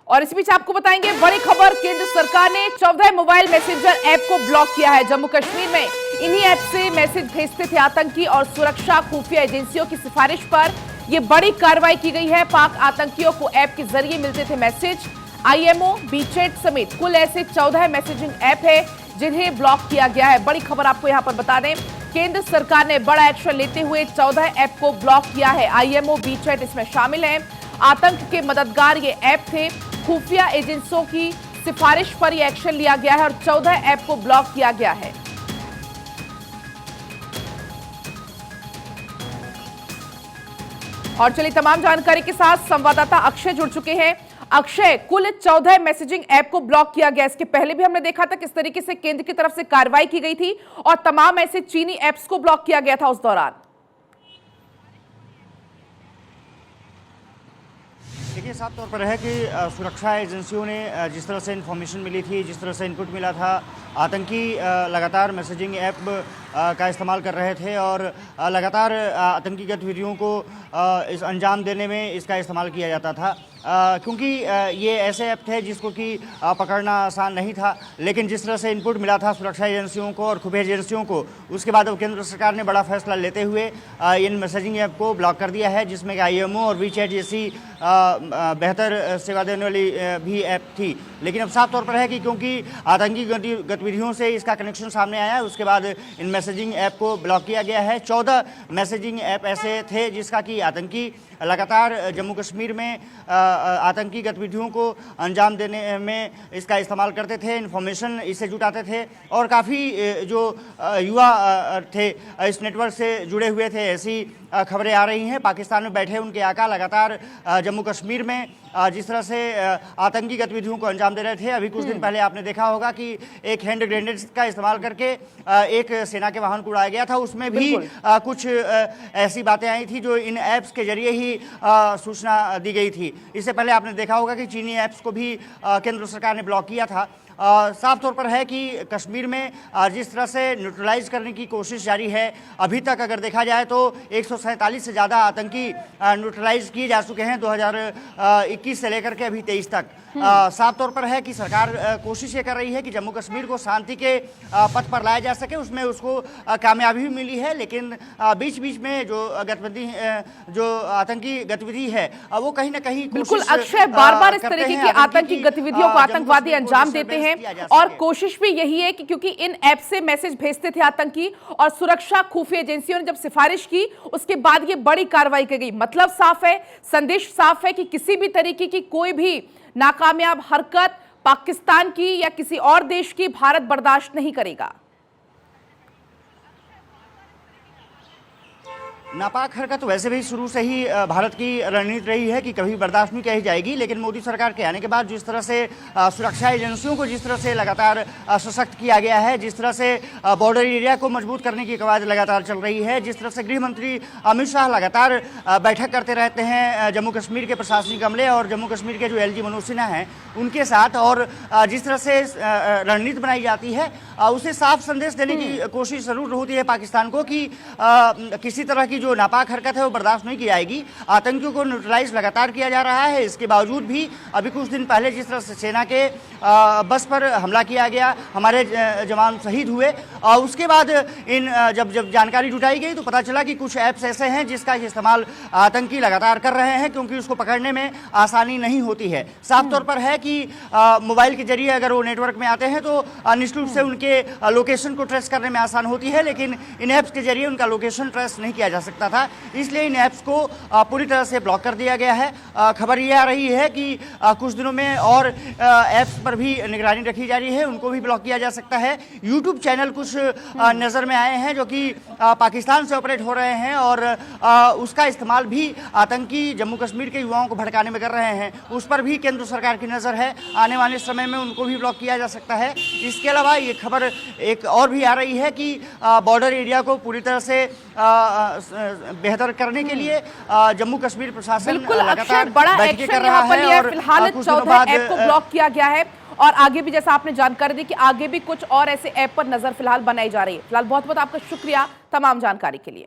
और इस बीच आपको बताएंगे बड़ी खबर, केंद्र सरकार ने 14 मोबाइल मैसेंजर ऐप को ब्लॉक किया है। जम्मू कश्मीर में इन्हीं ऐप से मैसेज भेजते थे आतंकी और सुरक्षा खुफिया एजेंसियों की सिफारिश पर यह बड़ी कार्रवाई की गई है। पाक आतंकियों को ऐप के जरिए मिलते थे मैसेज। आईएमओ, बीचैट समेत कुल ऐसे 14 मैसेजिंग ऐप है जिन्हें ब्लॉक किया गया है। बड़ी खबर आपको यहां पर बता दें, केंद्र सरकार ने बड़ा एक्शन लेते हुए 14 ऐप को ब्लॉक किया है। आईएमओ, बीचैट इसमें शामिल है। आतंक के मददगार ये ऐप थे। खुफिया एजेंसियों की सिफारिश पर यह एक्शन लिया गया है और 14 ऐप को ब्लॉक किया गया है। और चलिए तमाम जानकारी के साथ संवाददाता अक्षय जुड़ चुके हैं। अक्षय, कुल 14 मैसेजिंग ऐप को ब्लॉक किया गया। इसके पहले भी हमने देखा था किस तरीके से केंद्र की तरफ से कार्रवाई की गई थी और तमाम ऐसे चीनी ऐप्स को ब्लॉक किया गया था उस दौरान। देखिए, साफ तौर पर है कि सुरक्षा एजेंसियों ने जिस तरह से इन्फॉर्मेशन मिली थी, जिस तरह से इनपुट मिला था, आतंकी लगातार मैसेजिंग ऐप का इस्तेमाल कर रहे थे और लगातार आतंकी गतिविधियों को इस अंजाम देने में इसका इस्तेमाल किया जाता था। क्योंकि ये ऐसे ऐप थे जिसको कि पकड़ना आसान नहीं था, लेकिन जिस तरह से इनपुट मिला था सुरक्षा एजेंसियों को और खुफिया एजेंसियों को, उसके बाद अब केंद्र सरकार ने बड़ा फैसला लेते हुए इन मैसेजिंग ऐप को ब्लॉक कर दिया है, जिसमें कि आईएमओ और वीचैट जैसी बेहतर सेवा देने वाली भी ऐप थी। लेकिन अब साफ तौर पर है कि क्योंकि आतंकी गतिविधियों से इसका कनेक्शन सामने आया है, उसके बाद इन मैसेजिंग ऐप को ब्लॉक किया गया है। 14 मैसेजिंग ऐप ऐसे थे जिसका कि आतंकी लगातार जम्मू कश्मीर में आतंकी गतिविधियों को अंजाम देने में इसका इस्तेमाल करते थे, इन्फॉर्मेशन इससे जुटाते थे और काफ़ी जो युवा थे इस नेटवर्क से जुड़े हुए थे। ऐसी खबरें आ रही हैं। पाकिस्तान में बैठे उनके आका लगातार जम्मू कश्मीर में जिस तरह से आतंकी गतिविधियों को अंजाम दे रहे थे। अभी कुछ दिन पहले आपने देखा होगा कि एक हैंड ग्रेनेड का इस्तेमाल करके एक सेना के वाहन को उड़ाया गया था। उसमें भी कुछ ऐसी बातें आई थी जो इन ऐप्स के जरिए ही सूचना दी गई थी। इससे पहले आपने देखा होगा कि चीनी ऐप्स को भी केंद्र सरकार ने ब्लॉक किया था। साफ तौर पर है कि कश्मीर में जिस तरह से न्यूट्रलाइज करने की कोशिश जारी है, अभी तक अगर देखा जाए तो 147 से ज़्यादा आतंकी न्यूट्रलाइज किए जा चुके हैं 2021 से लेकर के अभी 23 तक। साफ तौर पर है कि सरकार कोशिश ये कर रही है कि जम्मू कश्मीर को शांति के पथ पर लाया जा सके। उसमें उसको कामयाबी भी मिली है, लेकिन बीच बीच में जो आतंकी गतिविधि है वो कहीं ना कहीं बिल्कुल अक्षय, बार बार इस तरीके की आतंकी गतिविधियों को आतंकवादी अंजाम देते हैं और कोशिश भी यही है कि क्योंकि इन ऐप से मैसेज भेजते थे आतंकी और सुरक्षा खुफिया एजेंसियों ने जब सिफारिश की उसके बाद ये बड़ी कार्रवाई की गई। मतलब साफ है, संदेश साफ है कि किसी भी तरीके की कोई भी नाकामयाब हरकत पाकिस्तान की या किसी और देश की भारत बर्दाश्त नहीं करेगा। नापाक हरकत वैसे भी शुरू से ही भारत की रणनीति रही है कि कभी बर्दाश्त नहीं कही जाएगी। लेकिन मोदी सरकार के आने के बाद जिस तरह से सुरक्षा एजेंसियों को जिस तरह से लगातार सशक्त किया गया है, जिस तरह से बॉर्डर एरिया को मजबूत करने की कवायद लगातार चल रही है, जिस तरह से गृह मंत्री अमित शाह लगातार बैठक करते रहते हैं जम्मू कश्मीर के प्रशासनिक अमले और जम्मू कश्मीर के जो एलजी मनोज सिन्हा हैं उनके साथ, और जिस तरह से रणनीति बनाई जाती है उसे साफ संदेश देने की कोशिश जरूर होती है पाकिस्तान को कि किसी तरह की जो नापाक हरकत है वो बर्दाश्त नहीं की जाएगी। आतंकियों को न्यूट्रलाइज लगातार किया जा रहा है। इसके बावजूद भी अभी कुछ दिन पहले जिस तरह से सेना के बस पर हमला किया गया, हमारे जवान शहीद हुए, और उसके बाद जब जानकारी जुटाई गई तो पता चला कि कुछ ऐप्स ऐसे हैं जिसका इस्तेमाल आतंकी लगातार कर रहे हैं, क्योंकि उसको पकड़ने में आसानी नहीं होती है। साफ तौर पर है कि मोबाइल के जरिए अगर वो नेटवर्क में आते हैं तो निश्चित रूप से उनके लोकेशन को ट्रेस करने में आसान होती है, लेकिन इन ऐप्स के जरिए उनका लोकेशन ट्रेस नहीं किया जा सकता था। इसलिए इन ऐप्स को पूरी तरह से ब्लॉक कर दिया गया है। खबर ये आ रही है कि कुछ दिनों में और ऐप्स पर भी निगरानी रखी जा रही है, उनको भी ब्लॉक किया जा सकता है। यूट्यूब चैनल कुछ नज़र में आए हैं जो कि पाकिस्तान से ऑपरेट हो रहे हैं और उसका इस्तेमाल भी आतंकी जम्मू कश्मीर के युवाओं को भड़काने में कर रहे हैं। उस पर भी केंद्र सरकार की नज़र है, आने वाले समय में उनको भी ब्लॉक किया जा सकता है। इसके अलावा ये खबर एक और भी आ रही है कि बॉर्डर एरिया को पूरी तरह से बेहतर करने के लिए जम्मू कश्मीर प्रशासन बिल्कुल अक्षय, बड़ा एक्शन कर रहा है और फिलहाल 14 ऐप को ब्लॉक किया गया है और आगे भी जैसा आपने जानकारी दी कि आगे भी कुछ और ऐसे ऐप पर नजर फिलहाल बनाई जा रही है। फिलहाल बहुत बहुत आपका शुक्रिया तमाम जानकारी के लिए।